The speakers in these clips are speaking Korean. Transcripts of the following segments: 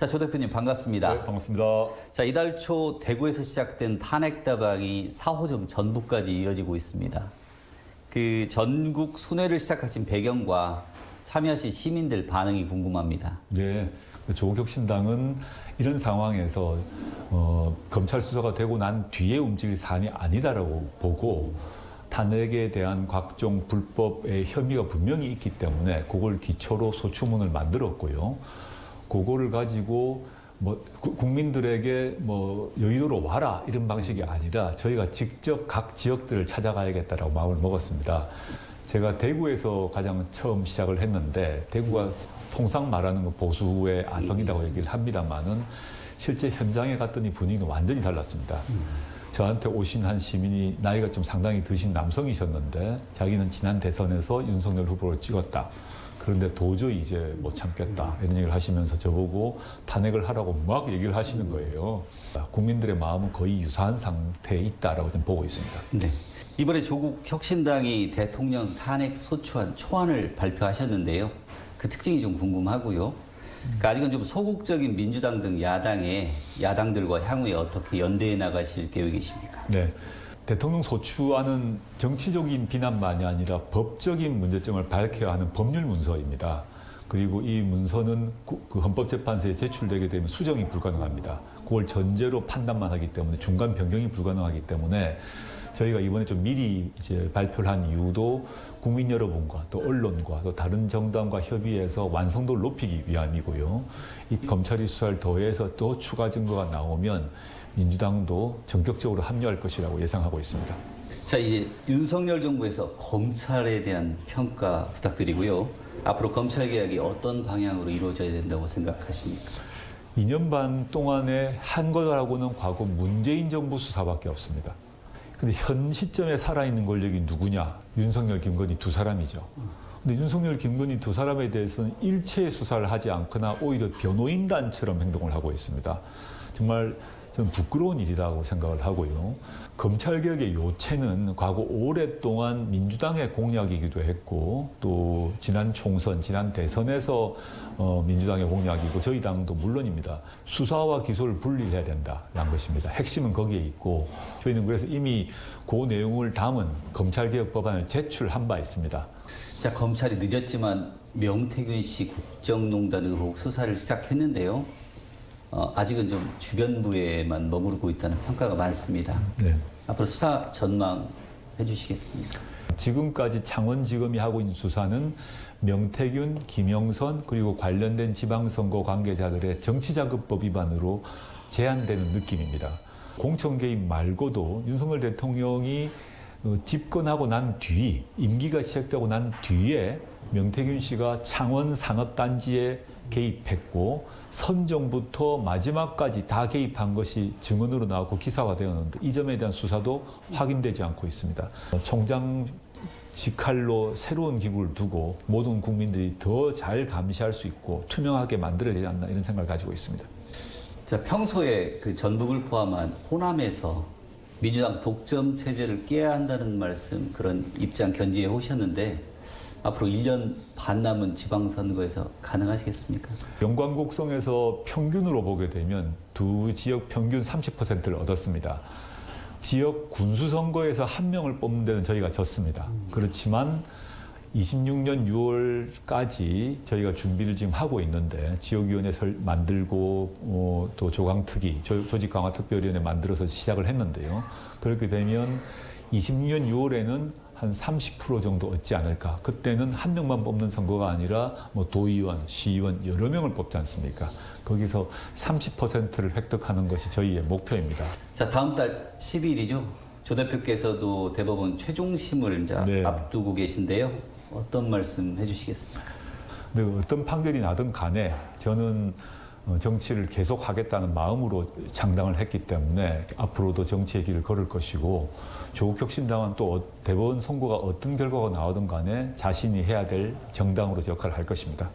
자, 조 대표님 반갑습니다. 네, 반갑습니다. 자, 이달 초 대구에서 시작된 탄핵 다방이 4호점 전북까지 이어지고 있습니다. 그 전국 순회를 시작하신 배경과 참여하신 시민들 반응이 궁금합니다. 네, 조국혁신당은 이런 상황에서 검찰 수사가 되고 난 뒤에 움직일 사안이 아니다라고 보고 탄핵에 대한 각종 불법의 혐의가 분명히 있기 때문에 그걸 기초로 소추문을 만들었고요. 그거를 가지고 국민들에게 여의도로 와라 이런 방식이 아니라 저희가 직접 각 지역들을 찾아가야겠다라고 마음을 먹었습니다. 제가 대구에서 가장 처음 시작을 했는데 대구가 통상 말하는 거 보수의 아성이라고 얘기를 합니다만은 실제 현장에 갔더니 분위기는 완전히 달랐습니다. 저한테 오신 한 시민이 나이가 좀 상당히 드신 남성이셨는데 자기는 지난 대선에서 윤석열 후보를 찍었다. 그런데 도저히 이제 못 참겠다 이런 얘기를 하시면서 저보고 탄핵을 하라고 막 얘기를 하시는 거예요. 국민들의 마음은 거의 유사한 상태에 있다라고 좀 보고 있습니다. 네. 이번에 조국 혁신당이 대통령 탄핵 소추안 초안을 발표하셨는데요. 그 특징이 좀 궁금하고요. 그러니까 아직은 좀 소극적인 민주당 등 야당들과 향후에 어떻게 연대해 나가실 계획이십니까? 네. 대통령 소추안은 정치적인 비난만이 아니라 법적인 문제점을 밝혀야 하는 법률 문서입니다. 그리고 이 문서는 그 헌법재판소에 제출되게 되면 수정이 불가능합니다. 그걸 전제로 판단만 하기 때문에 중간 변경이 불가능하기 때문에 저희가 이번에 좀 미리 이제 발표를 한 이유도 국민 여러분과 또 언론과 또 다른 정당과 협의해서 완성도를 높이기 위함이고요. 이 검찰이 수사를 더해서 또 추가 증거가 나오면 민주당도 전격적으로 합류할 것이라고 예상하고 있습니다. 자, 이제 윤석열 정부에서 검찰에 대한 평가 부탁드리고요. 앞으로 검찰 개혁이 어떤 방향으로 이루어져야 된다고 생각하십니까? 2년 반 동안에 한 거라고는 과거 문재인 정부 수사밖에 없습니다. 근데 현 시점에 살아있는 권력이 누구냐? 윤석열, 김건희 두 사람이죠. 근데 윤석열, 김건희 두 사람에 대해서는 일체 수사를 하지 않거나 오히려 변호인단처럼 행동을 하고 있습니다. 정말 저는 부끄러운 일이라고 생각을 하고요. 검찰개혁의 요체는 과거 오랫동안 민주당의 공약이기도 했고 또 지난 총선, 지난 대선에서 민주당의 공약이고 저희 당도 물론입니다. 수사와 기소를 분리해야 된다는 것입니다. 핵심은 거기에 있고 저희는 그래서 이미 그 내용을 담은 검찰개혁 법안을 제출한 바 있습니다. 자, 검찰이 늦었지만 명태균 씨 국정농단 의혹 수사를 시작했는데요. 아직은 좀 주변부에만 머무르고 있다는 평가가 많습니다. 네. 앞으로 수사 전망 해주시겠습니까? 지금까지 창원지검이 하고 있는 수사는 명태균, 김영선 그리고 관련된 지방선거 관계자들의 정치자금법 위반으로 제한되는 느낌입니다. 공천 개입 말고도 윤석열 대통령이 집권하고 난 뒤, 임기가 시작되고 난 뒤에 명태균 씨가 창원 산업단지에 개입했고 선정부터 마지막까지 다 개입한 것이 증언으로 나오고 기사화되었는데 이 점에 대한 수사도 확인되지 않고 있습니다. 총장 직할로 새로운 기구를 두고 모든 국민들이 더 잘 감시할 수 있고 투명하게 만들어야 되지 않나 이런 생각을 가지고 있습니다. 자, 평소에 그 전북을 포함한 호남에서 민주당 독점 체제를 깨야 한다는 말씀, 그런 입장 견지해 오셨는데 앞으로 1년 반 남은 지방선거에서 가능하시겠습니까? 영광곡성에서 평균으로 보게 되면 두 지역 평균 30%를 얻었습니다. 지역 군수선거에서 한 명을 뽑는 데는 저희가 졌습니다. 그렇지만 26년 6월까지 저희가 준비를 지금 하고 있는데 지역위원회 만들고 또 조강특위, 조직강화특별위원회 만들어서 시작을 했는데요. 그렇게 되면 26년 6월에는 한 30% 정도 얻지 않을까. 그때는 한 명만 뽑는 선거가 아니라 도의원, 시의원 여러 명을 뽑지 않습니까? 거기서 30%를 획득하는 것이 저희의 목표입니다. 자, 다음 달 12일이죠. 조 대표께서도 대법원 최종심을 이제 네. 앞두고 계신데요. 어떤 말씀 해주시겠습니까? 네, 어떤 판결이 나든 간에 저는 정치를 계속하겠다는 마음으로 창당을 했기 때문에 앞으로도 정치의 길을 걸을 것이고 조국혁신당은 또 대법원 선고가 어떤 결과가 나오든 간에 자신이 해야 될 정당으로서 역할을 할 것입니다.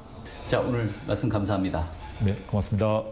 자, 오늘 말씀 감사합니다. 네, 고맙습니다.